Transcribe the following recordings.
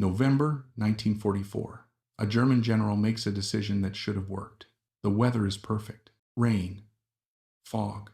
November 1944. A German general makes a decision that should have worked. The weather is perfect. Rain, fog,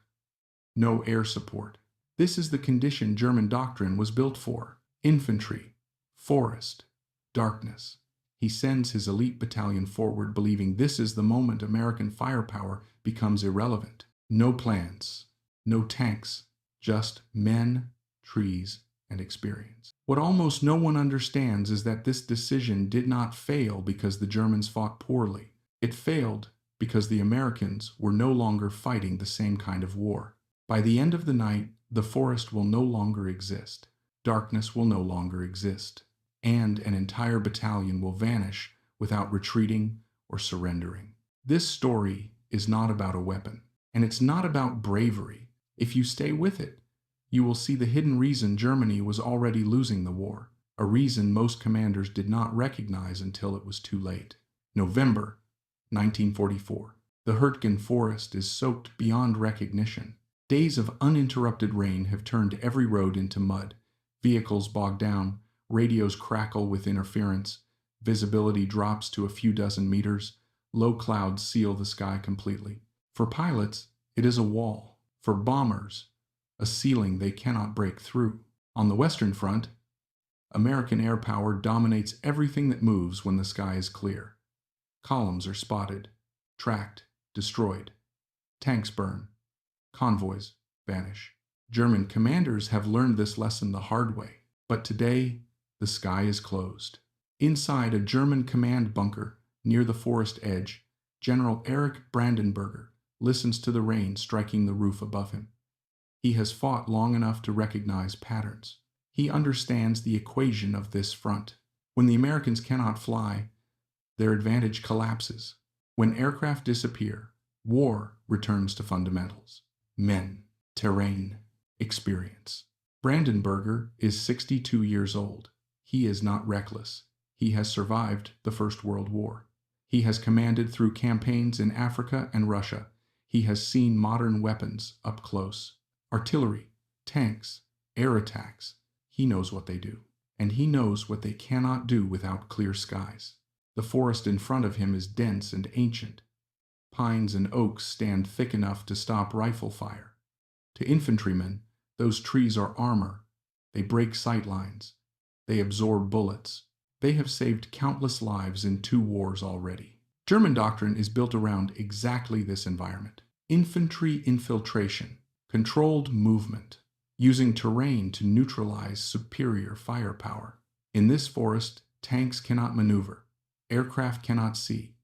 no air support. This is the condition German doctrine was built for. Infantry, forest, darkness. He sends his elite battalion forward, believing this is the moment American firepower becomes irrelevant. No plans, no tanks, just men, trees, and experience. What almost no one understands is that this decision did not fail because the Germans fought poorly. It failed because the Americans were no longer fighting the same kind of war. By the end of the night, the forest will no longer exist. Darkness will no longer exist. And an entire battalion will vanish without retreating or surrendering. This story is not about a weapon, and it's not about bravery. If you stay with it, you will see the hidden reason Germany was already losing the war, a reason most commanders did not recognize until it was too late. November 1944. The Hurtgen forest is soaked beyond recognition. Days of uninterrupted rain have turned every road into mud. Vehicles bog down, radios crackle with interference, visibility drops to a few dozen meters, low clouds seal the sky completely. For pilots, it is a wall. For bombers, a ceiling they cannot break through. On the Western Front, American air power dominates everything that moves when the sky is clear. Columns are spotted, tracked, destroyed. Tanks burn. Convoys vanish. German commanders have learned this lesson the hard way, but today the sky is closed. Inside a German command bunker near the forest edge, General Erich Brandenberger listens to the rain striking the roof above him. He has fought long enough to recognize patterns. He understands the equation of this front. When the Americans cannot fly, their advantage collapses. When aircraft disappear, war returns to fundamentals. Men, terrain, experience. Brandenberger is 62 years old. He is not reckless. He has survived the First World War. He has commanded through campaigns in Africa and Russia. He has seen modern weapons up close. Artillery, tanks, air attacks. He knows what they do. And he knows what they cannot do without clear skies. The forest in front of him is dense and ancient. Pines and oaks stand thick enough to stop rifle fire. To infantrymen, those trees are armor. They break sight lines. They absorb bullets. They have saved countless lives in 2 wars already. German doctrine is built around exactly this environment. Infantry infiltration, controlled movement, using terrain to neutralize superior firepower. In this forest, tanks cannot maneuver. Aircraft cannot see.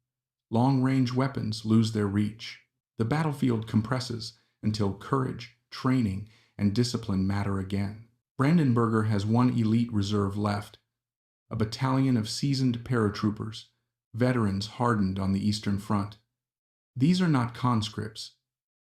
Long-range weapons lose their reach. The battlefield compresses until courage, training, and discipline matter again. Brandenberger has one elite reserve left, a battalion of seasoned paratroopers, veterans hardened on the Eastern Front. These are not conscripts.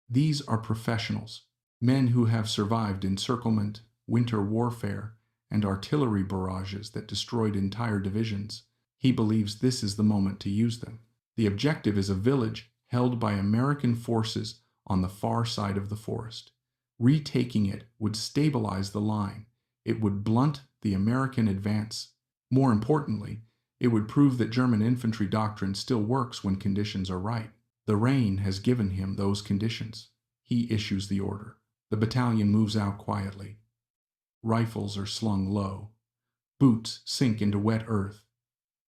These are professionals, men who have survived encirclement, winter warfare, and artillery barrages that destroyed entire divisions. He believes this is the moment to use them. The objective is a village held by American forces on the far side of the forest. Retaking it would stabilize the line. It would blunt the American advance. More importantly, it would prove that German infantry doctrine still works when conditions are right. The rain has given him those conditions. He issues the order. The battalion moves out quietly. Rifles are slung low. Boots sink into wet earth.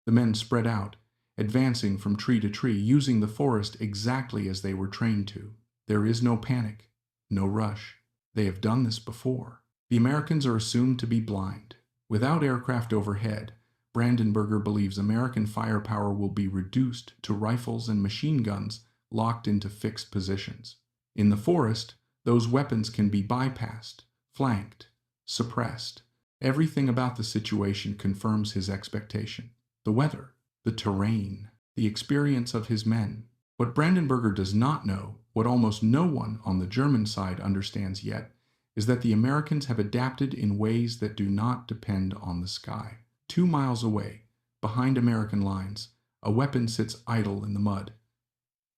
The men spread out, advancing from tree to tree, using the forest exactly as they were trained to. There is no panic, no rush. They have done this before. The Americans are assumed to be blind. Without aircraft overhead, Brandenberger believes American firepower will be reduced to rifles and machine guns locked into fixed positions. In the forest, those weapons can be bypassed, flanked, suppressed. Everything about the situation confirms his expectation. The weather, the terrain, the experience of his men. What Brandenberger does not know, what almost no one on the German side understands yet, is that the Americans have adapted in ways that do not depend on the sky. 2 miles away, behind American lines, a weapon sits idle in the mud.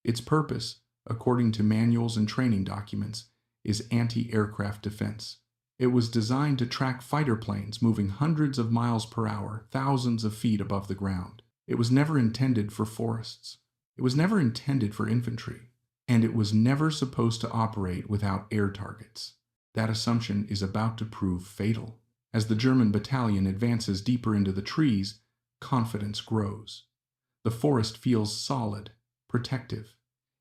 Its purpose, according to manuals and training documents, is anti-aircraft defense. It was designed to track fighter planes moving hundreds of miles per hour, thousands of feet above the ground. It was never intended for forests. It was never intended for infantry. And it was never supposed to operate without air targets. That assumption is about to prove fatal. As the German battalion advances deeper into the trees, confidence grows. The forest feels solid, protective.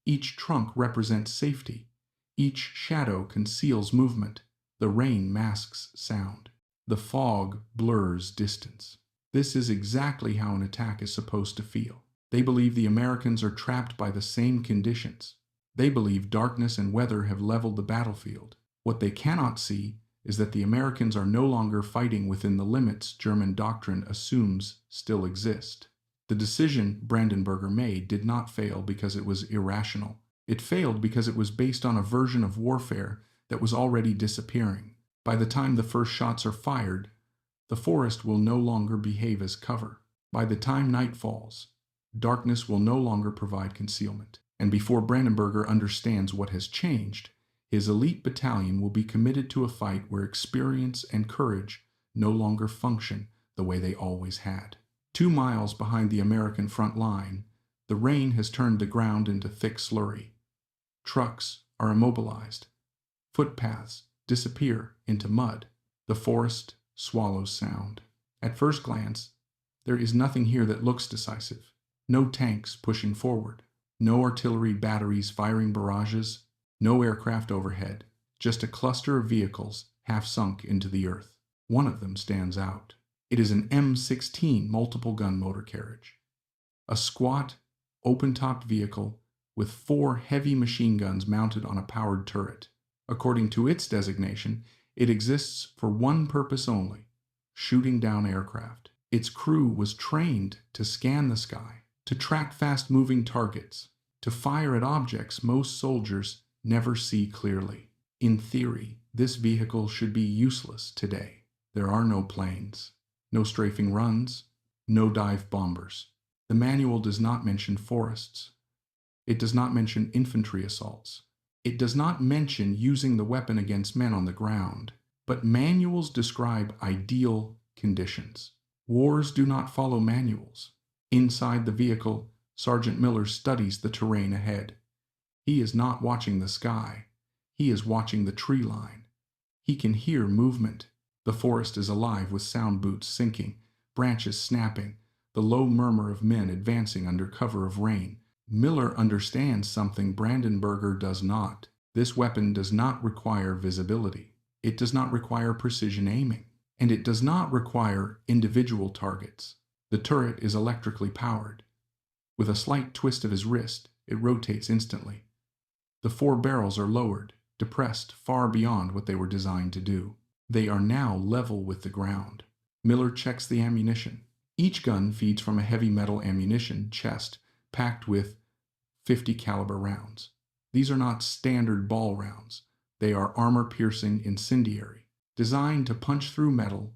Each trunk represents safety. Each shadow conceals movement. The rain masks sound. The fog blurs distance. This is exactly how an attack is supposed to feel. They believe the Americans are trapped by the same conditions. They believe darkness and weather have leveled the battlefield. What they cannot see is that the Americans are no longer fighting within the limits German doctrine assumes still exist. The decision Brandenburger made did not fail because it was irrational. It failed because it was based on a version of warfare that was already disappearing. By the time the first shots are fired, the forest will no longer behave as cover. By the time night falls, darkness will no longer provide concealment. And before Brandenburger understands what has changed, his elite battalion will be committed to a fight where experience and courage no longer function the way they always had. 2 miles behind the American front line, the rain has turned the ground into thick slurry. Trucks are immobilized. Footpaths disappear into mud. The forest swallows sound. At first glance, there is nothing here that looks decisive. No tanks pushing forward. No artillery batteries firing barrages. No aircraft overhead. Just a cluster of vehicles half sunk into the earth. One of them stands out. It is an M16 multiple-gun motor carriage. A squat, open-topped vehicle with 4 heavy machine guns mounted on a powered turret. According to its designation, it exists for one purpose only: shooting down aircraft. Its crew was trained to scan the sky, to track fast-moving targets, to fire at objects most soldiers never see clearly. In theory, this vehicle should be useless today. There are no planes, no strafing runs, no dive bombers. The manual does not mention forests. It does not mention infantry assaults. It does not mention using the weapon against men on the ground. But manuals describe ideal conditions. Wars do not follow manuals. Inside the vehicle, Sergeant Miller studies the terrain ahead. He is not watching the sky. He is watching the tree line. He can hear movement. The forest is alive with sound boots sinking, branches snapping, the low murmur of men advancing under cover of rain. Miller understands something Brandenburger does not. This weapon does not require visibility. It does not require precision aiming. And it does not require individual targets. The turret is electrically powered. With a slight twist of his wrist, it rotates instantly. The 4 barrels are lowered, depressed far beyond what they were designed to do. They are now level with the ground. Miller checks the ammunition. Each gun feeds from a heavy metal ammunition chest packed with 50 caliber rounds. These are not standard ball rounds. They are armor-piercing incendiary, designed to punch through metal,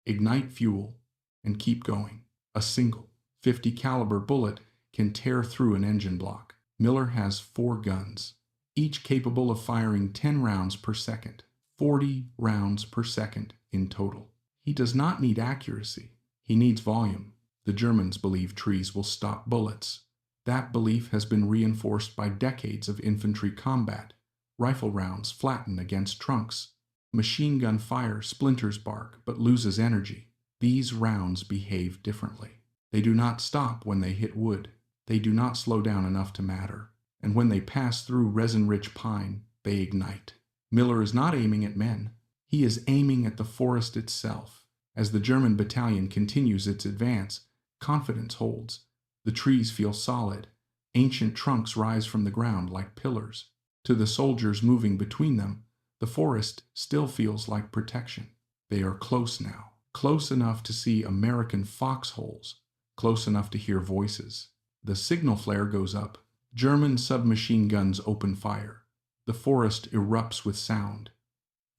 ignite fuel, and keep going. A single 50 caliber bullet can tear through an engine block. Miller has 4 guns, each capable of firing 10 rounds per second, 40 rounds per second in total. He does not need accuracy. He needs volume. The Germans believe trees will stop bullets. That belief has been reinforced by decades of infantry combat. Rifle rounds flatten against trunks. Machine gun fire splinters bark but loses energy. These rounds behave differently. They do not stop when they hit wood. They do not slow down enough to matter. And when they pass through resin-rich pine, they ignite. Miller is not aiming at men. He is aiming at the forest itself. As the German battalion continues its advance, confidence holds. The trees feel solid. Ancient trunks rise from the ground like pillars. To the soldiers moving between them, the forest still feels like protection. They are close now, close enough to see American foxholes, close enough to hear voices. The signal flare goes up. German submachine guns open fire. The forest erupts with sound.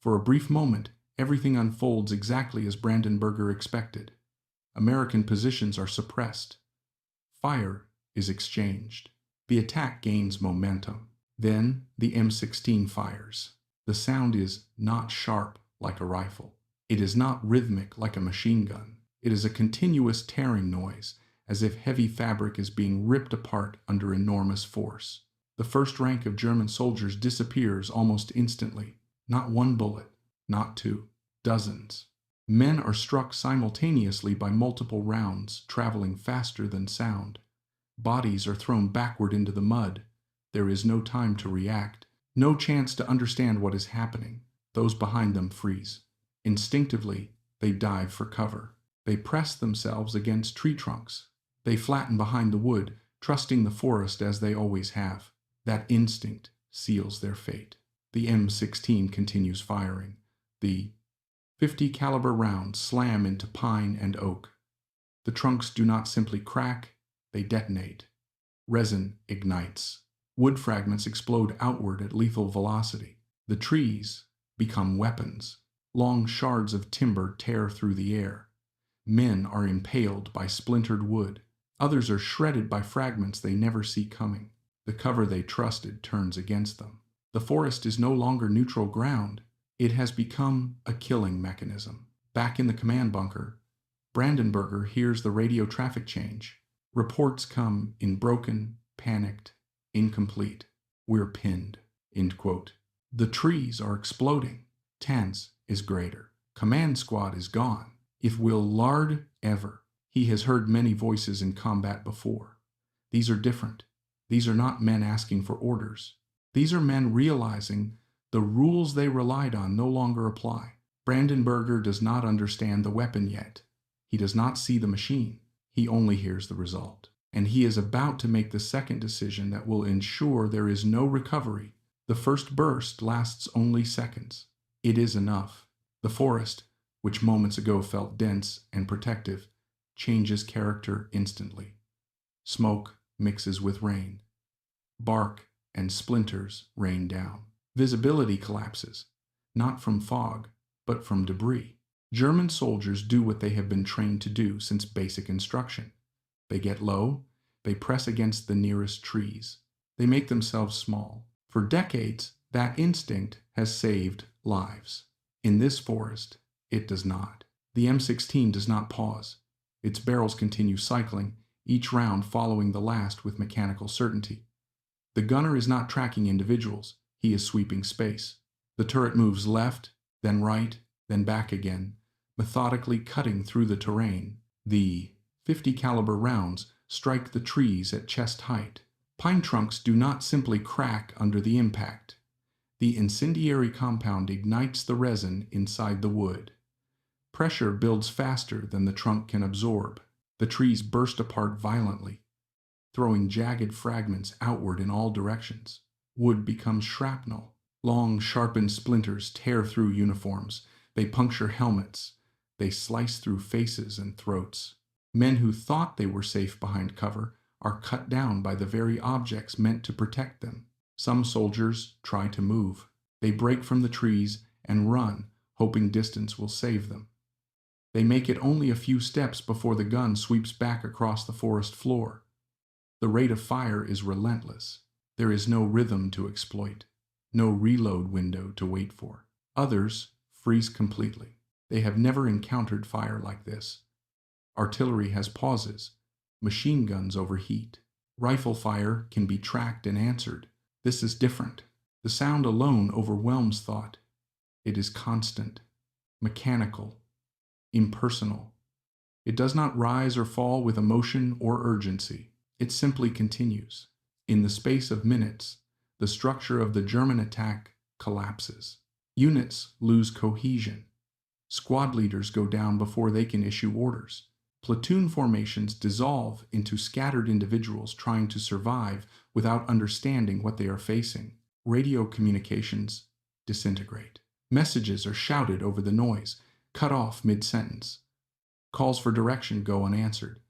For a brief moment, everything unfolds exactly as Brandenburger expected. American positions are suppressed. Fire is exchanged. The attack gains momentum. Then the M16 fires. The sound is not sharp like a rifle. It is not rhythmic like a machine gun. It is a continuous tearing noise, as if heavy fabric is being ripped apart under enormous force. The first rank of German soldiers disappears almost instantly. Not one bullet, not two, dozens. Men are struck simultaneously by multiple rounds, traveling faster than sound. Bodies are thrown backward into the mud. There is no time to react, no chance to understand what is happening. Those behind them freeze. Instinctively, they dive for cover. They press themselves against tree trunks. They flatten behind the wood, trusting the forest as they always have. That instinct seals their fate. The M16 continues firing. The 50 caliber rounds slam into pine and oak. The trunks do not simply crack, they detonate. Resin ignites. Wood fragments explode outward at lethal velocity. The trees become weapons. Long shards of timber tear through the air. Men are impaled by splintered wood. Others are shredded by fragments they never see coming. The cover they trusted turns against them. The forest is no longer neutral ground. It has become a killing mechanism. Back in the command bunker, Brandenburger hears the radio traffic change. Reports come in broken, panicked, incomplete. We're pinned. End quote. The trees are exploding. Tense is greater. Command squad is gone. If Will Lard ever. He has heard many voices in combat before. These are different. These are not men asking for orders. These are men realizing the rules they relied on no longer apply. Brandenburger does not understand the weapon yet. He does not see the machine. He only hears the result. And he is about to make the second decision that will ensure there is no recovery. The first burst lasts only seconds. It is enough. The forest, which moments ago felt dense and protective, changes character instantly. Smoke mixes with rain. Bark and splinters rain down. Visibility collapses, not from fog, but from debris. German soldiers do what they have been trained to do since basic instruction. They get low, they press against the nearest trees. They make themselves small. For decades, that instinct has saved lives. In this forest, it does not. The M16 does not pause. Its barrels continue cycling, each round following the last with mechanical certainty. The gunner is not tracking individuals, he is sweeping space. The turret moves left, then right, then back again, methodically cutting through the terrain. The 50 caliber rounds strike the trees at chest height. Pine trunks do not simply crack under the impact. The incendiary compound ignites the resin inside the wood. Pressure builds faster than the trunk can absorb. The trees burst apart violently, throwing jagged fragments outward in all directions. Wood becomes shrapnel. Long, sharpened splinters tear through uniforms. They puncture helmets. They slice through faces and throats. Men who thought they were safe behind cover are cut down by the very objects meant to protect them. Some soldiers try to move. They break from the trees and run, hoping distance will save them. They make it only a few steps before the gun sweeps back across the forest floor. The rate of fire is relentless. There is no rhythm to exploit, no reload window to wait for. Others freeze completely. They have never encountered fire like this. Artillery has pauses. Machine guns overheat. Rifle fire can be tracked and answered. This is different. The sound alone overwhelms thought. It is constant, mechanical, impersonal. It does not rise or fall with emotion or urgency. It simply continues. In the space of minutes, the structure of the German attack collapses. Units lose cohesion. Squad leaders go down before they can issue orders. Platoon formations dissolve into scattered individuals trying to survive without understanding what they are facing. Radio communications disintegrate. Messages are shouted over the noise, cut off mid-sentence. Calls for direction go unanswered.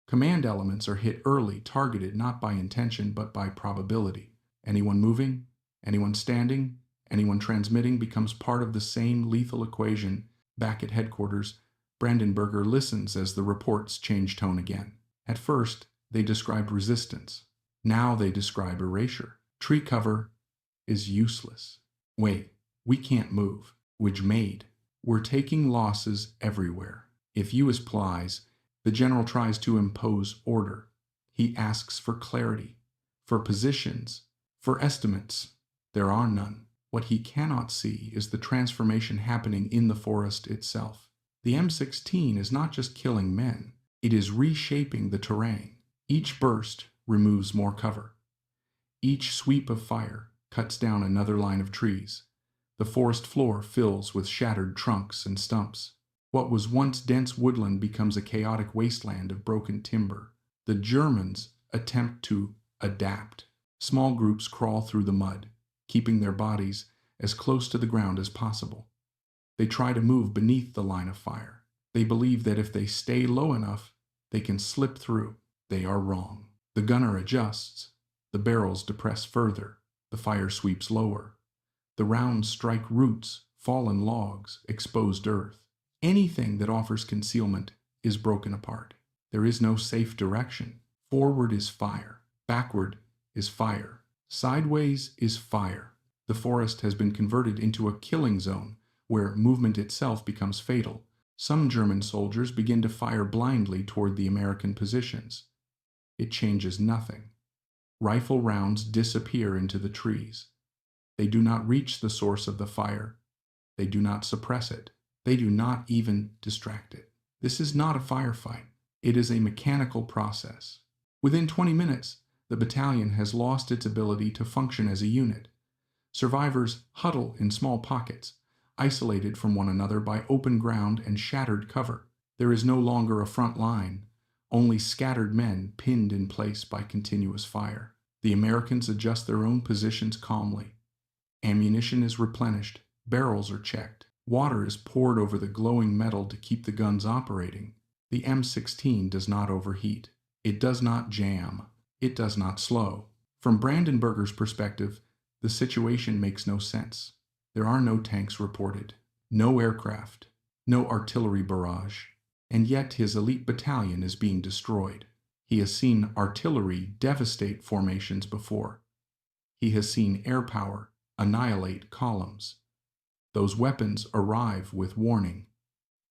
Command elements are hit early, targeted not by intention but by probability. Anyone moving, anyone standing, anyone transmitting becomes part of the same lethal equation. Back at headquarters, Brandenburger listens as the reports change tone again. At first, they described resistance. Now they describe erasure. Tree cover is useless. Wait, we can't move. which made. We're taking losses everywhere. If U.S. plies, the general tries to impose order. He asks for clarity, for positions, for estimates. There are none. What he cannot see is the transformation happening in the forest itself. The M16 is not just killing men, it is reshaping the terrain. Each burst removes more cover. Each sweep of fire cuts down another line of trees. The forest floor fills with shattered trunks and stumps. What was once dense woodland becomes a chaotic wasteland of broken timber. The Germans attempt to adapt. Small groups crawl through the mud, keeping their bodies as close to the ground as possible. They try to move beneath the line of fire. They believe that if they stay low enough, they can slip through. They are wrong. The gunner adjusts. The barrels depress further. The fire sweeps lower. The rounds strike roots, fallen logs, exposed earth. Anything that offers concealment is broken apart. There is no safe direction. Forward is fire. Backward is fire. Sideways is fire. The forest has been converted into a killing zone where movement itself becomes fatal. Some German soldiers begin to fire blindly toward the American positions. It changes nothing. Rifle rounds disappear into the trees. They do not reach the source of the fire. They do not suppress it. They do not even distract it. This is not a firefight. It is a mechanical process. Within 20 minutes, the battalion has lost its ability to function as a unit. Survivors huddle in small pockets, isolated from one another by open ground and shattered cover. There is no longer a front line, only scattered men pinned in place by continuous fire. The Americans adjust their own positions calmly. Ammunition is replenished, barrels are checked. Water is poured over the glowing metal to keep the guns operating. The M16 does not overheat. It does not jam. It does not slow. From Brandenburger's perspective, the situation makes no sense. There are no tanks reported, no aircraft, no artillery barrage, and yet his elite battalion is being destroyed. He has seen artillery devastate formations before. He has seen air power annihilate columns. Those weapons arrive with warning,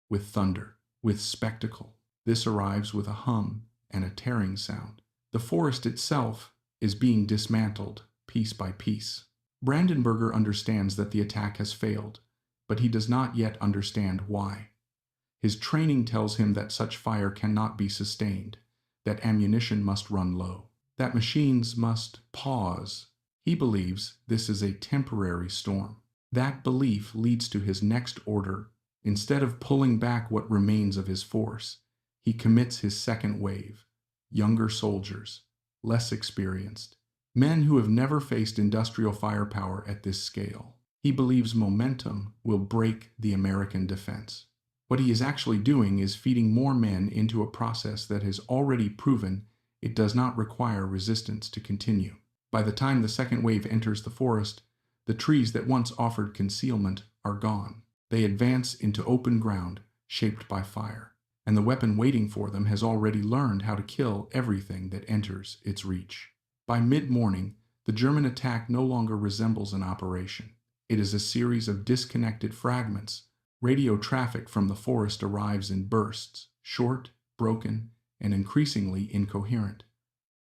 with thunder, with spectacle. This arrives with a hum and a tearing sound. The forest itself is being dismantled piece by piece. Brandenburger understands that the attack has failed, but he does not yet understand why. His training tells him that such fire cannot be sustained, that ammunition must run low, that machines must pause. He believes this is a temporary storm. That belief leads to his next order. Instead of pulling back what remains of his force, he commits his second wave. Younger soldiers, less experienced, men who have never faced industrial firepower at this scale. He believes momentum will break the American defense. What he is actually doing is feeding more men into a process that has already proven it does not require resistance to continue. By the time the second wave enters the forest, the trees that once offered concealment are gone. They advance into open ground shaped by fire, and the weapon waiting for them has already learned how to kill everything that enters its reach. By mid-morning, the German attack no longer resembles an operation. It is a series of disconnected fragments. Radio traffic from the forest arrives in bursts, short, broken, and increasingly incoherent.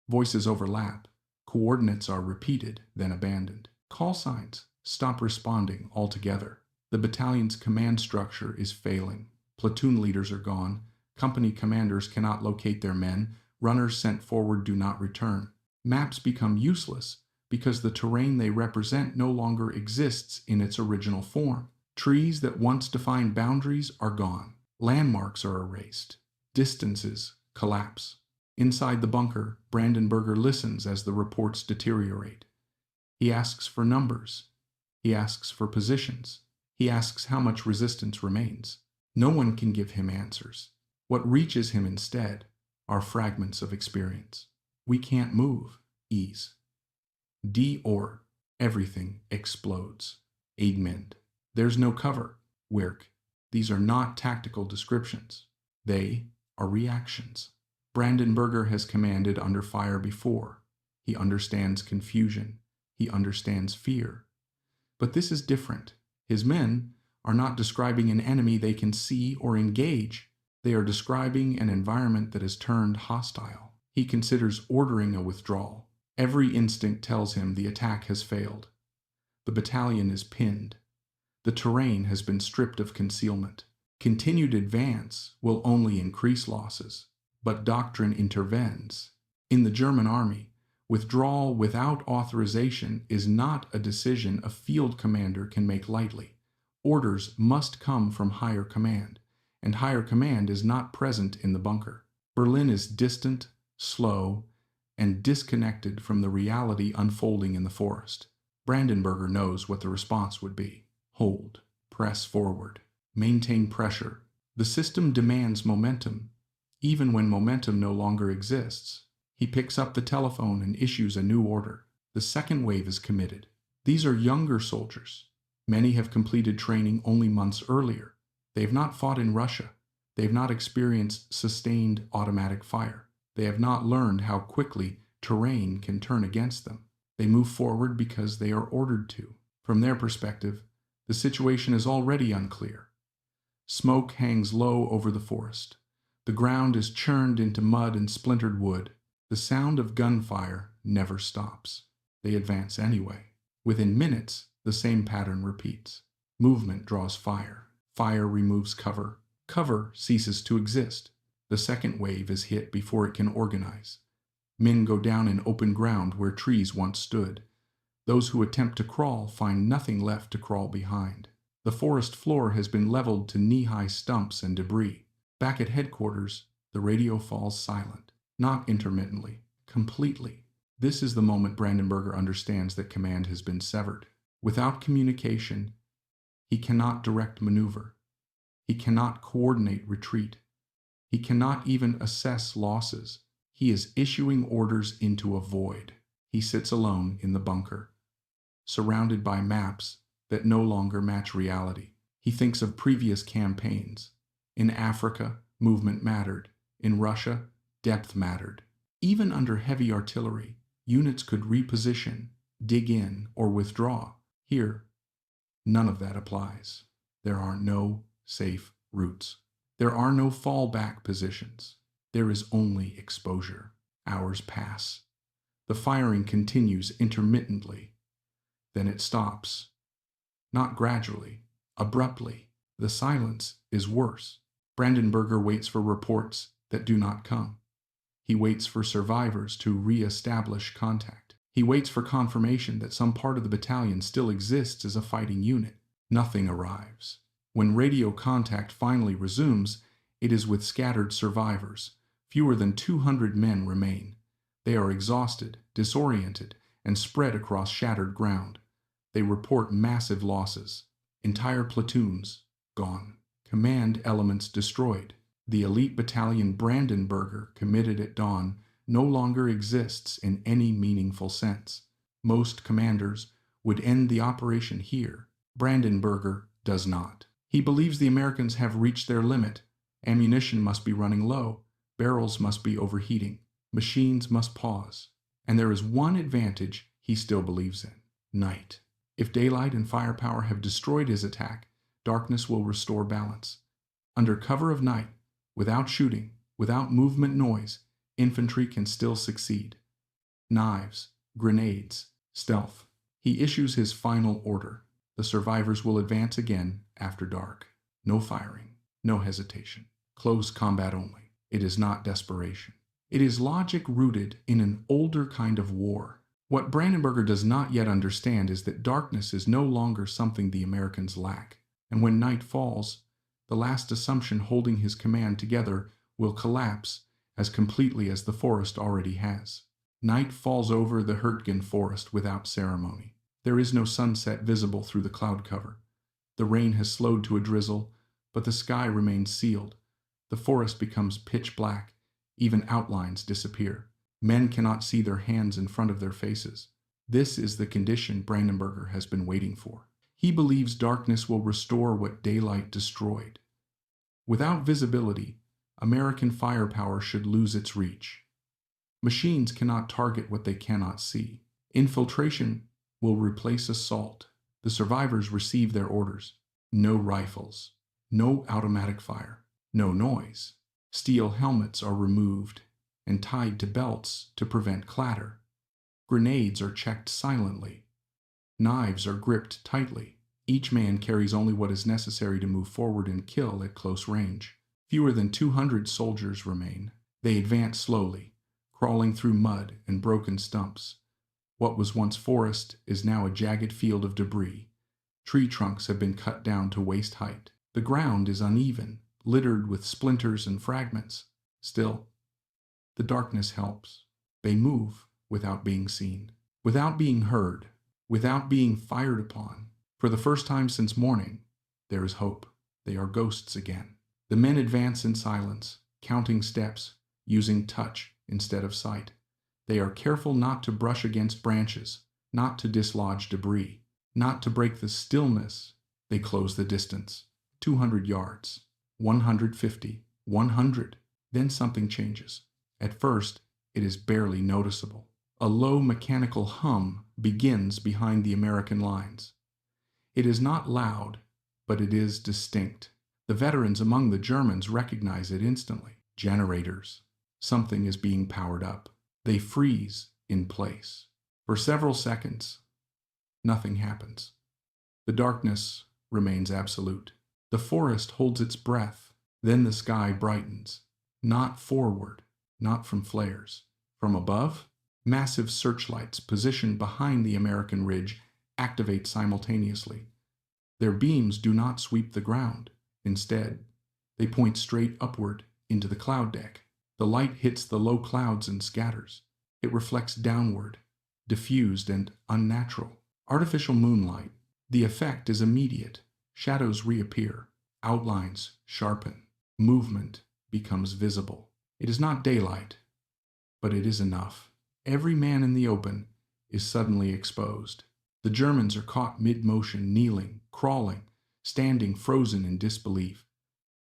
Voices overlap. Coordinates are repeated, then abandoned. Call signs stop responding altogether. The battalion's command structure is failing. Platoon leaders are gone. Company commanders cannot locate their men. Runners sent forward do not return. Maps become useless because the terrain they represent no longer exists in its original form. Trees that once defined boundaries are gone. Landmarks are erased. Distances collapse. Inside the bunker, Brandenburger listens as the reports deteriorate. He asks for numbers. He asks for positions. He asks how much resistance remains. No one can give him answers. What reaches him instead are fragments of experience. We can't move. Ease. D-or. Everything explodes. Aidmend. There's no cover. Wirk. These are not tactical descriptions. They are reactions. Brandenburger has commanded under fire before. He understands confusion. He understands fear. But this is different. His men are not describing an enemy they can see or engage. They are describing an environment that has turned hostile. He considers ordering a withdrawal. Every instinct tells him the attack has failed. The battalion is pinned. The terrain has been stripped of concealment. Continued advance will only increase losses, but doctrine intervenes. In the German army, withdrawal without authorization is not a decision a field commander can make lightly. Orders must come from higher command, and higher command is not present in the bunker. Berlin is distant, slow, and disconnected from the reality unfolding in the forest. Brandenburger knows what the response would be. Hold, press forward, maintain pressure. The system demands momentum, even when momentum no longer exists. He picks up the telephone and issues a new order. The second wave is committed. These are younger soldiers. Many have completed training only months earlier. They have not fought in Russia. They have not experienced sustained automatic fire. They have not learned how quickly terrain can turn against them. They move forward because they are ordered to. From their perspective, the situation is already unclear. Smoke hangs low over the forest. The ground is churned into mud and splintered wood. The sound of gunfire never stops. They advance anyway. Within minutes, the same pattern repeats. Movement draws fire. Fire removes cover. Cover ceases to exist. The second wave is hit before it can organize. Men go down in open ground where trees once stood. Those who attempt to crawl find nothing left to crawl behind. The forest floor has been leveled to knee-high stumps and debris. Back at headquarters, the radio falls silent. Not intermittently, completely. This is the moment Brandenburger understands that command has been severed. Without communication, he cannot direct maneuver. He cannot coordinate retreat. He cannot even assess losses. He is issuing orders into a void. He sits alone in the bunker, surrounded by maps that no longer match reality. He thinks of previous campaigns. In Africa, movement mattered. In Russia, depth mattered. Even under heavy artillery, units could reposition, dig in, or withdraw. Here, none of that applies. There are no safe routes. There are no fallback positions. There is only exposure. Hours pass. The firing continues intermittently. Then it stops. Not gradually, abruptly. The silence is worse. Brandenburger waits for reports that do not come. He waits for survivors to re-establish contact. He waits for confirmation that some part of the battalion still exists as a fighting unit. Nothing arrives. When radio contact finally resumes, it is with scattered survivors. Fewer than 200 men remain. They are exhausted, disoriented, and spread across shattered ground. They report massive losses. Entire platoons gone. Command elements destroyed. The elite battalion Brandenburger, committed at dawn, no longer exists in any meaningful sense. Most commanders would end the operation here. Brandenburger does not. He believes the Americans have reached their limit. Ammunition must be running low. Barrels must be overheating. Machines must pause. And there is one advantage he still believes in: night. If daylight and firepower have destroyed his attack, darkness will restore balance. Under cover of night, without shooting, without movement noise, infantry can still succeed. Knives, grenades, stealth. He issues his final order. The survivors will advance again after dark. No firing, no hesitation. Close combat only. It is not desperation. It is logic rooted in an older kind of war. What Brandenburger does not yet understand is that darkness is no longer something the Americans lack. And when night falls, the last assumption holding his command together will collapse as completely as the forest already has. Night falls over the Hurtgen forest without ceremony. There is no sunset visible through the cloud cover. The rain has slowed to a drizzle, but the sky remains sealed. The forest becomes pitch black. Even outlines disappear. Men cannot see their hands in front of their faces. This is the condition Brandenburger has been waiting for. He believes darkness will restore what daylight destroyed. Without visibility, American firepower should lose its reach. Machines cannot target what they cannot see. Infiltration will replace assault. The survivors receive their orders. No rifles. No automatic fire. No noise. Steel helmets are removed and tied to belts to prevent clatter. Grenades are checked silently. Knives are gripped tightly. Each man carries only what is necessary to move forward and kill at close range. Fewer than 200 soldiers remain. They advance slowly, crawling through mud and broken stumps. What was once forest is now a jagged field of debris. Tree trunks have been cut down to waist height. The ground is uneven, littered with splinters and fragments. Still, the darkness helps. They move without being seen, without being heard, without being fired upon. For the first time since morning, there is hope. They are ghosts again. The men advance in silence, counting steps, using touch instead of sight. They are careful not to brush against branches, not to dislodge debris, not to break the stillness. They close the distance. 200 yards, 150, 100. Then something changes. At first, it is barely noticeable. A low mechanical hum begins behind the American lines. It is not loud, but it is distinct. The veterans among the Germans recognize it instantly. Generators. Something is being powered up. They freeze in place. For several seconds, nothing happens. The darkness remains absolute. The forest holds its breath. Then the sky brightens. Not forward, not from flares. From above, massive searchlights positioned behind the American ridge activate simultaneously. Their beams do not sweep the ground. Instead, they point straight upward into the cloud deck. The light hits the low clouds and scatters. It reflects downward, diffused and unnatural. Artificial moonlight. The effect is immediate. Shadows reappear. Outlines sharpen. Movement becomes visible. It is not daylight, but it is enough. Every man in the open is suddenly exposed. The Germans are caught mid-motion, kneeling, crawling, standing frozen in disbelief.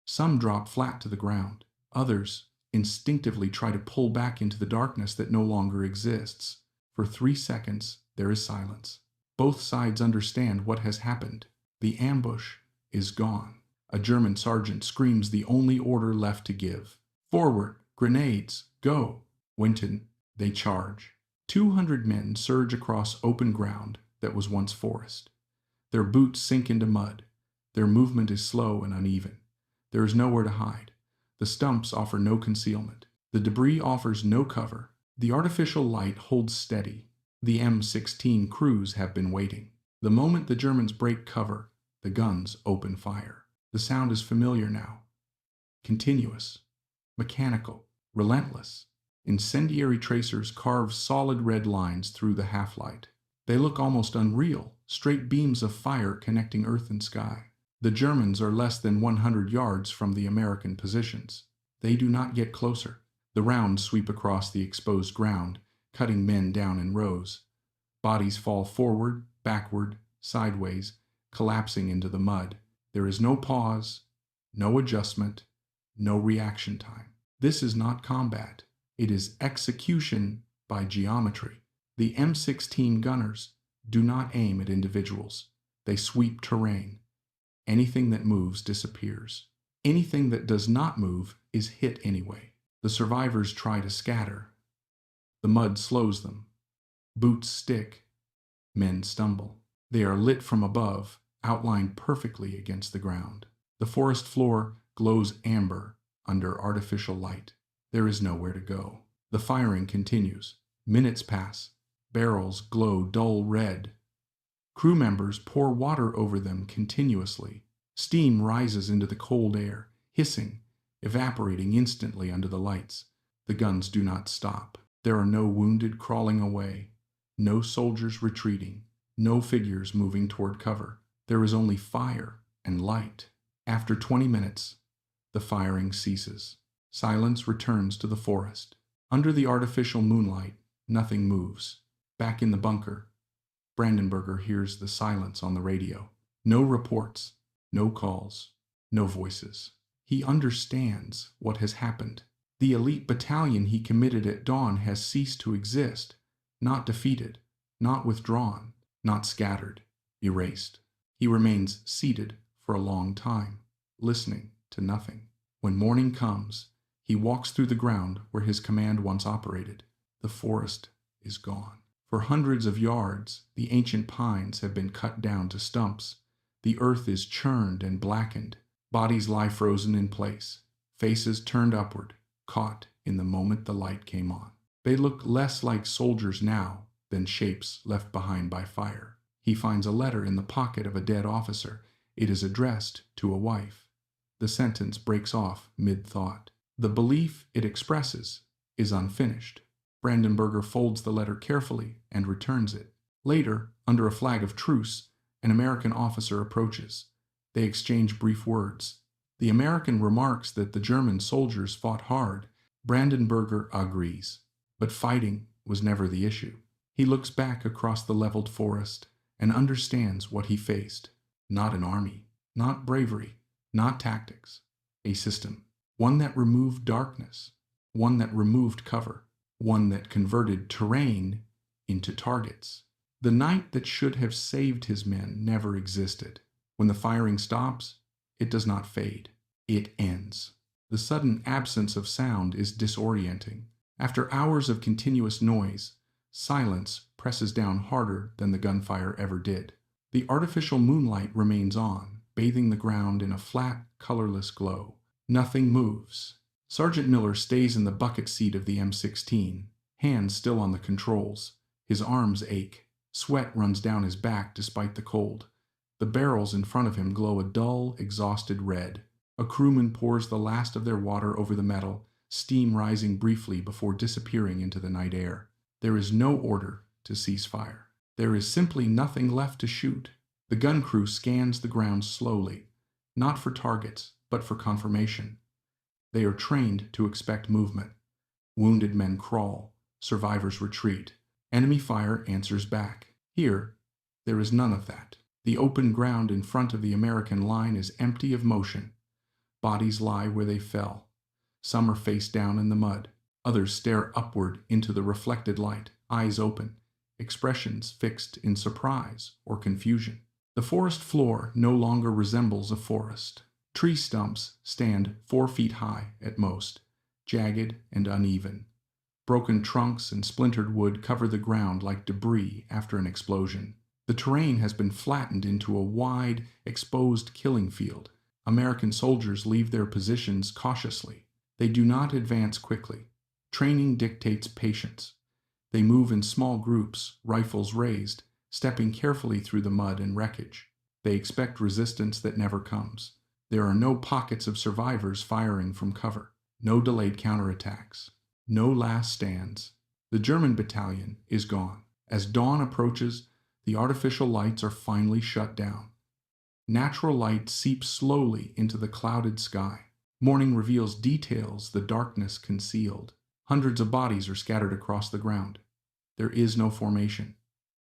Some drop flat to the ground. Others instinctively try to pull back into the darkness that no longer exists. For 3 seconds, there is silence. Both sides understand what has happened. The ambush is gone. A German sergeant screams the only order left to give. Forward! Grenades! Go! Winton, they charge. 200 men surge across open ground that was once forest. Their boots sink into mud. Their movement is slow and uneven. There is nowhere to hide. The stumps offer no concealment. The debris offers no cover. The artificial light holds steady. The M16 crews have been waiting. The moment the Germans break cover, the guns open fire. The sound is familiar now. Continuous, mechanical, relentless. Incendiary tracers carve solid red lines through the half-light. They look almost unreal, straight beams of fire connecting earth and sky. The Germans are less than 100 yards from the American positions. They do not get closer. The rounds sweep across the exposed ground, cutting men down in rows. Bodies fall forward, backward, sideways, collapsing into the mud. There is no pause, no adjustment, no reaction time. This is not combat. It is execution by geometry. The M16 gunners do not aim at individuals. They sweep terrain. Anything that moves disappears. Anything that does not move is hit anyway. The survivors try to scatter. The mud slows them. Boots stick. Men stumble. They are lit from above, outlined perfectly against the ground. The forest floor glows amber under artificial light. There is nowhere to go. The firing continues. Minutes pass. Barrels glow dull red. Crew members pour water over them continuously. Steam rises into the cold air, hissing, evaporating instantly under the lights. The guns do not stop. There are no wounded crawling away, no soldiers retreating, no figures moving toward cover. There is only fire and light. After 20 minutes, the firing ceases. Silence returns to the forest. Under the artificial moonlight, nothing moves. Back in the bunker, Brandenburger hears the silence on the radio. No reports, no calls, no voices. He understands what has happened. The elite battalion he committed at dawn has ceased to exist, not defeated, not withdrawn, not scattered, erased. He remains seated, for a long time, listening to nothing. When morning comes, he walks through the ground where his command once operated. The forest is gone. For hundreds of yards, the ancient pines have been cut down to stumps. The earth is churned and blackened. Bodies lie frozen in place, faces turned upward, caught in the moment the light came on. They look less like soldiers now than shapes left behind by fire. He finds a letter in the pocket of a dead officer. It is addressed to a wife. The sentence breaks off mid-thought. The belief it expresses is unfinished. Brandenburger folds the letter carefully and returns it. Later, under a flag of truce, an American officer approaches. They exchange brief words. The American remarks that the German soldiers fought hard. Brandenburger agrees, but fighting was never the issue. He looks back across the leveled forest and understands what he faced. Not an army, not bravery, not tactics. A system. One that removed darkness, one that removed cover, one that converted terrain into targets. The night that should have saved his men never existed. When the firing stops, it does not fade. It ends. The sudden absence of sound is disorienting. After hours of continuous noise, silence presses down harder than the gunfire ever did. The artificial moonlight remains on, bathing the ground in a flat, colorless glow. Nothing moves. Sergeant Miller stays in the bucket seat of the M16, hands still on the controls. His arms ache. Sweat runs down his back despite the cold. The barrels in front of him glow a dull, exhausted red. A crewman pours the last of their water over the metal, steam rising briefly before disappearing into the night air. There is no order to cease fire. There is simply nothing left to shoot. The gun crew scans the ground slowly, not for targets, but for confirmation. They are trained to expect movement. Wounded men crawl, survivors retreat. Enemy fire answers back. Here, there is none of that. The open ground in front of the American line is empty of motion. Bodies lie where they fell. Some are face down in the mud. Others stare upward into the reflected light, eyes open, expressions fixed in surprise or confusion. The forest floor no longer resembles a forest. Tree stumps stand 4 feet high at most, jagged and uneven. Broken trunks and splintered wood cover the ground like debris after an explosion. The terrain has been flattened into a wide, exposed killing field. American soldiers leave their positions cautiously. They do not advance quickly. Training dictates patience. They move in small groups, rifles raised, stepping carefully through the mud and wreckage. They expect resistance that never comes. There are no pockets of survivors firing from cover. No delayed counterattacks. No last stands. The German battalion is gone. As dawn approaches, the artificial lights are finally shut down. Natural light seeps slowly into the clouded sky. Morning reveals details the darkness concealed. Hundreds of bodies are scattered across the ground. There is no formation,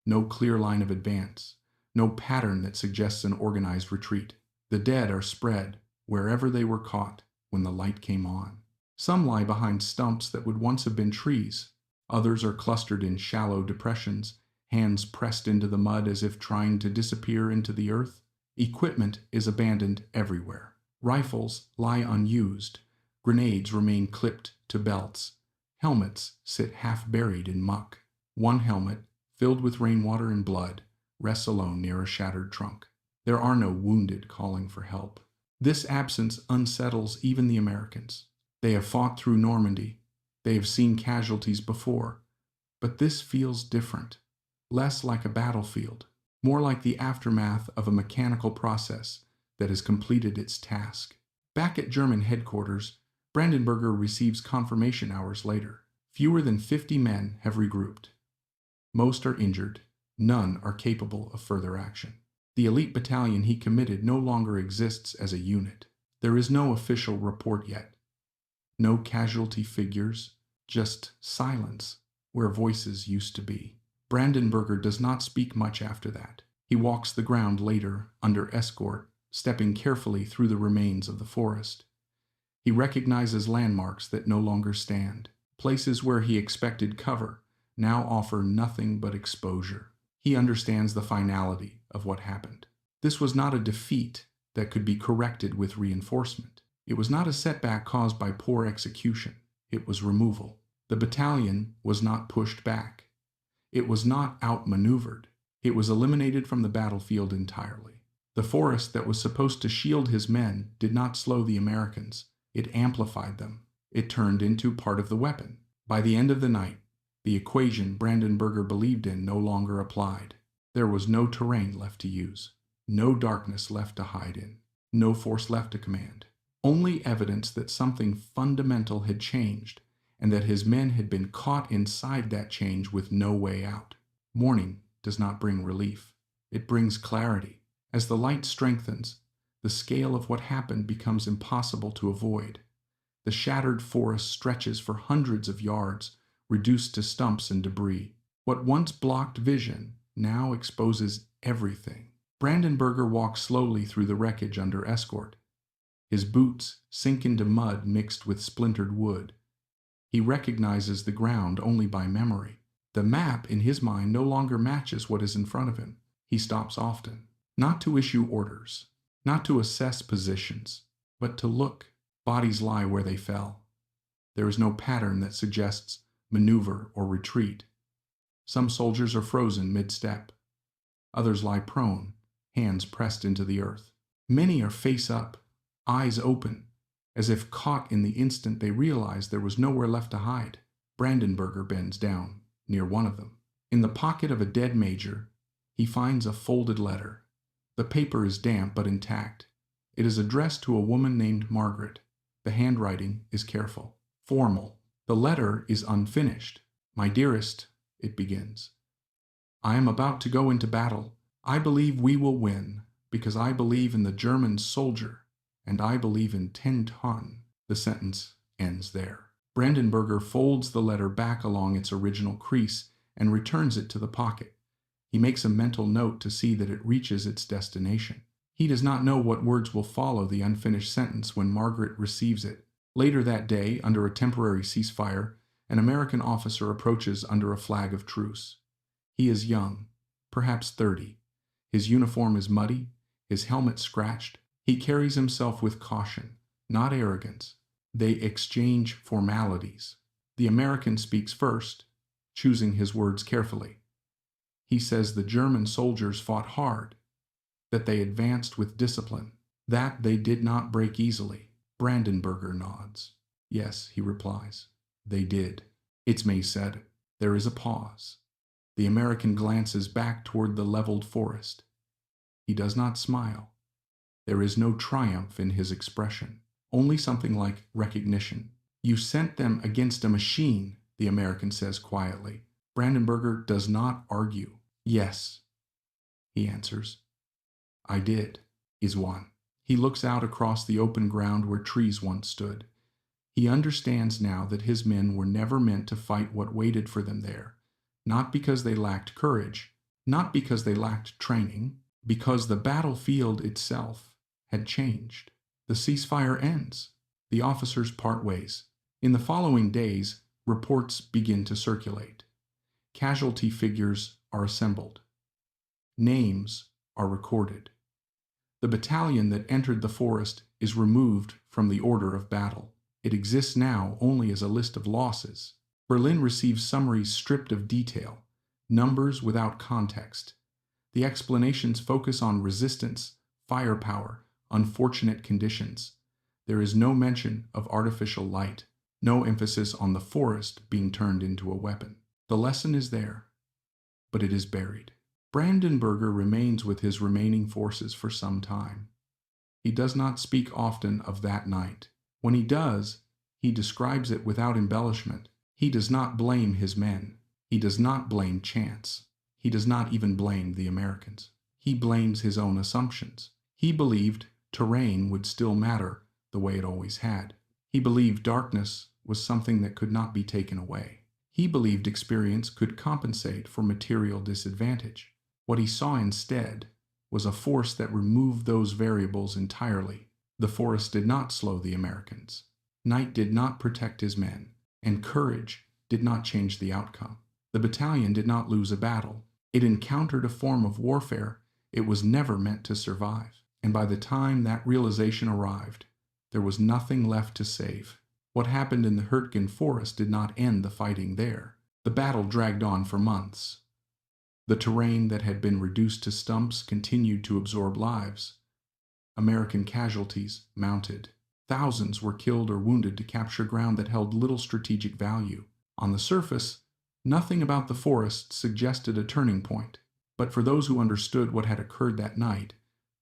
no clear line of advance, no pattern that suggests an organized retreat. The dead are spread wherever they were caught when the light came on. Some lie behind stumps that would once have been trees. Others are clustered in shallow depressions, hands pressed into the mud as if trying to disappear into the earth. Equipment is abandoned everywhere. Rifles lie unused. Grenades remain clipped to belts. Helmets sit half buried in muck. One helmet, filled with rainwater and blood, rests alone near a shattered trunk. There are no wounded calling for help. This absence unsettles even the Americans. They have fought through Normandy. They have seen casualties before. But this feels different. Less like a battlefield. More like the aftermath of a mechanical process that has completed its task. Back at German headquarters, Brandenburger receives confirmation hours later. Fewer than 50 men have regrouped. Most are injured. None are capable of further action. The elite battalion he committed no longer exists as a unit. There is no official report yet. No casualty figures, just silence where voices used to be. Brandenburger does not speak much after that. He walks the ground later under escort, stepping carefully through the remains of the forest. He recognizes landmarks that no longer stand. Places where he expected cover now offer nothing but exposure. He understands the finality of what happened. This was not a defeat. that could be corrected with reinforcement. It was not a setback caused by poor execution. It was removal. The battalion was not pushed back. It was not outmaneuvered. It was eliminated from the battlefield entirely. The forest that was supposed to shield his men did not slow the Americans. It amplified them. It turned into part of the weapon. By the end of the night, the equation Brandenburger believed in no longer applied. There was no terrain left to use, no darkness left to hide in, no force left to command. Only evidence that something fundamental had changed, and that his men had been caught inside that change with no way out. Morning does not bring relief. It brings clarity. As the light strengthens, the scale of what happened becomes impossible to avoid. The shattered forest stretches for hundreds of yards, reduced to stumps and debris. What once blocked vision now exposes everything. Brandenburger walks slowly through the wreckage under escort. His boots sink into mud mixed with splintered wood. He recognizes the ground only by memory. The map in his mind no longer matches what is in front of him. He stops often, not to issue orders, not to assess positions, but to look. Bodies lie where they fell. There is no pattern that suggests maneuver or retreat. Some soldiers are frozen mid-step. Others lie prone, hands pressed into the earth. Many are face up, eyes open, as if caught in the instant they realized there was nowhere left to hide. Brandenburger bends down near one of them. In the pocket of a dead major, he finds a folded letter. The paper is damp but intact. It is addressed to a woman named Margaret. The handwriting is careful, formal. The letter is unfinished. "My dearest," it begins, "I am about to go into battle. I believe we will win, because I believe in the German soldier, and I believe in 10-ton. The sentence ends there. Brandenburger folds the letter back along its original crease and returns it to the pocket. He makes a mental note to see that it reaches its destination. He does not know what words will follow the unfinished sentence when Margaret receives it. Later that day, under a temporary ceasefire, an American officer approaches under a flag of truce. He is young, perhaps 30. His uniform is muddy, his helmet scratched. He carries himself with caution, not arrogance. They exchange formalities. The American speaks first, choosing his words carefully. He says the German soldiers fought hard, that they advanced with discipline, that they did not break easily. Brandenburger nods. "Yes," he replies, "they did." It's May said. There is a pause. The American glances back toward the leveled forest. He does not smile. There is no triumph in his expression, only something like recognition. "You sent them against a machine," the American says quietly. Brandenburger does not argue. "Yes," he answers. "I did," is one. He looks out across the open ground where trees once stood. He understands now that his men were never meant to fight what waited for them there, not because they lacked courage, not because they lacked training, because the battlefield itself had changed. The ceasefire ends. The officers part ways. In the following days, reports begin to circulate. Casualty figures are assembled. Names are recorded. The battalion that entered the forest is removed from the order of battle. It exists now only as a list of losses. Berlin receives summaries stripped of detail, numbers without context. The explanations focus on resistance, firepower, unfortunate conditions. There is no mention of artificial light, no emphasis on the forest being turned into a weapon. The lesson is there, but it is buried. Brandenburger remains with his remaining forces for some time. He does not speak often of that night. When he does, he describes it without embellishment. He does not blame his men. He does not blame chance. He does not even blame the Americans. He blames his own assumptions. He believed terrain would still matter the way it always had. He believed darkness was something that could not be taken away. He believed experience could compensate for material disadvantage. What he saw instead was a force that removed those variables entirely. The forest did not slow the Americans. Night did not protect his men, and courage did not change the outcome. The battalion did not lose a battle. It encountered a form of warfare it was never meant to survive. and by the time that realization arrived, there was nothing left to save. What happened in the Hurtgen Forest did not end the fighting there. The battle dragged on for months. The terrain that had been reduced to stumps continued to absorb lives. American casualties mounted. Thousands were killed or wounded to capture ground that held little strategic value. On the surface, nothing about the forest suggested a turning point, but for those who understood what had occurred that night,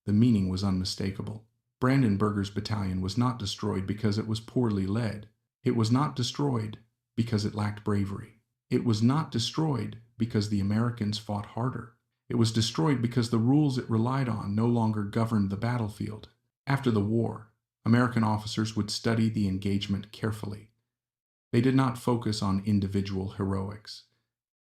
the meaning was unmistakable. Brandenburger's battalion was not destroyed because it was poorly led. It was not destroyed because it lacked bravery. It was not destroyed because the Americans fought harder. It was destroyed because the rules it relied on no longer governed the battlefield. After the war, American officers would study the engagement carefully. They did not focus on individual heroics.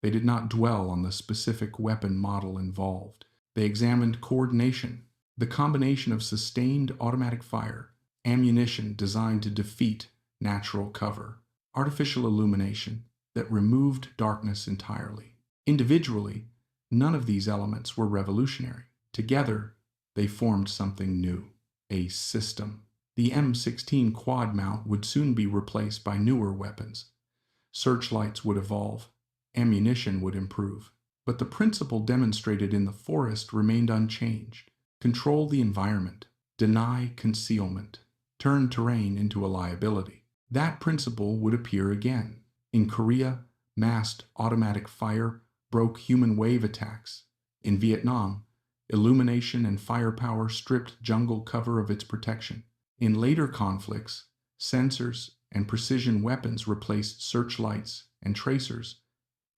They did not dwell on the specific weapon model involved. They examined coordination, the combination of sustained automatic fire, ammunition designed to defeat natural cover, artificial illumination that removed darkness entirely. Individually, none of these elements were revolutionary. Together, they formed something new, a system. The M16 quad mount would soon be replaced by newer weapons. Searchlights would evolve, ammunition would improve, but the principle demonstrated in the forest remained unchanged. Control the environment, deny concealment, turn terrain into a liability. That principle would appear again. In Korea, massed automatic fire broke human wave attacks. In Vietnam, illumination and firepower stripped jungle cover of its protection. In later conflicts, sensors and precision weapons replaced searchlights and tracers,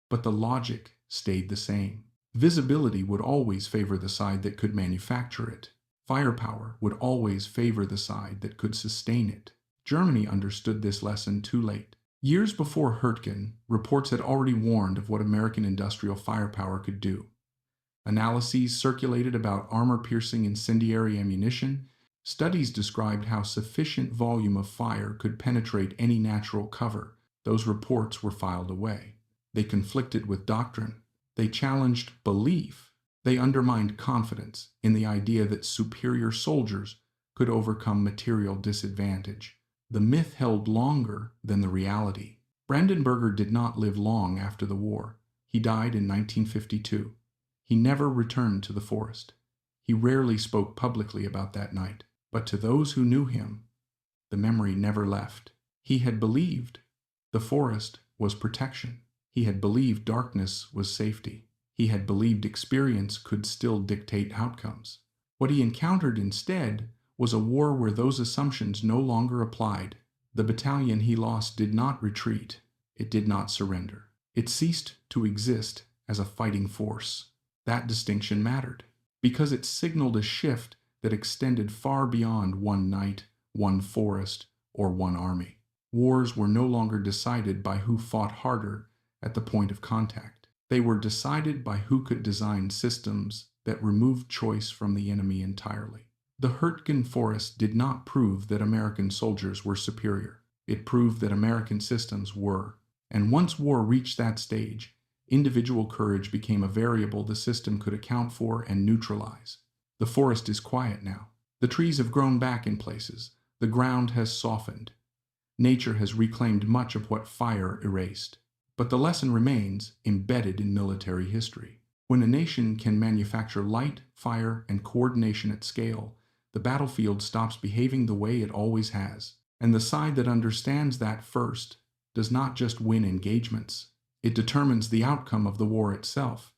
but the logic stayed the same. Visibility would always favor the side that could manufacture it. Firepower would always favor the side that could sustain it. Germany understood this lesson too late. Years before Hurtgen, reports had already warned of what American industrial firepower could do. Analyses circulated about armor-piercing incendiary ammunition. Studies described how sufficient volume of fire could penetrate any natural cover. Those reports were filed away. They conflicted with doctrine. They challenged belief. They undermined confidence in the idea that superior soldiers could overcome material disadvantage. The myth held longer than the reality. Brandenburger did not live long after the war. He died in 1952. He never returned to the forest. He rarely spoke publicly about that night, but to those who knew him, the memory never left. He had believed the forest was protection. He had believed darkness was safety. He had believed experience could still dictate outcomes. What he encountered instead was a war where those assumptions no longer applied. The battalion he lost did not retreat. It did not surrender. It ceased to exist as a fighting force. That distinction mattered, because it signaled a shift that extended far beyond one night, one forest, or one army. Wars were no longer decided by who fought harder at the point of contact. They were decided by who could design systems that removed choice from the enemy entirely. The Hurtgen Forest did not prove that American soldiers were superior. It proved that American systems were. And once war reached that stage, individual courage became a variable the system could account for and neutralize. The forest is quiet now. The trees have grown back in places. The ground has softened. Nature has reclaimed much of what fire erased. But the lesson remains embedded in military history. When a nation can manufacture light, fire, and coordination at scale, the battlefield stops behaving the way it always has. And the side that understands that first does not just win engagements. It determines the outcome of the war itself.